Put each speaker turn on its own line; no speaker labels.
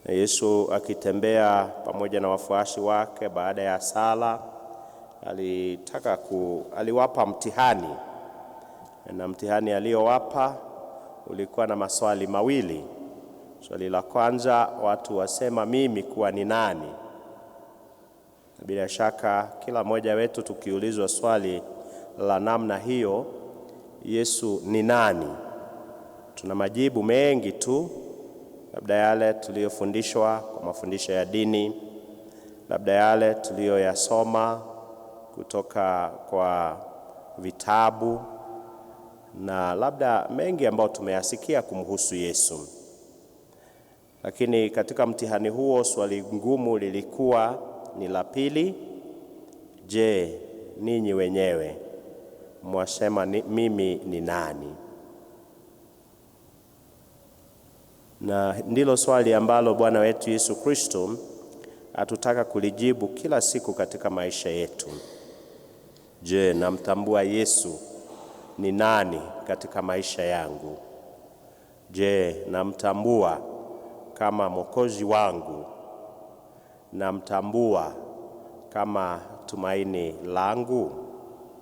Na Yesu akitembea pamoja na wafuasi wake baada ya sala, aliwapa mtihani. Na mtihani aliyowapa ulikuwa na maswali mawili. Swali la kwanza, watu wasema mimi kuwa ni nani? Bila shaka kila mmoja wetu tukiulizwa swali la namna hiyo, Yesu ni nani, tuna majibu mengi tu, labda yale tuliyofundishwa kwa mafundisho ya dini, labda yale tuliyoyasoma kutoka kwa vitabu, na labda mengi ambayo tumeyasikia kumhusu Yesu. Lakini katika mtihani huo swali ngumu lilikuwa ni la pili, je, ninyi wenyewe mwasema mimi ni nani? Na ndilo swali ambalo Bwana wetu Yesu Kristo atutaka kulijibu kila siku katika maisha yetu. Je, namtambua Yesu ni nani katika maisha yangu? Je, namtambua kama Mwokozi wangu? Namtambua kama tumaini langu?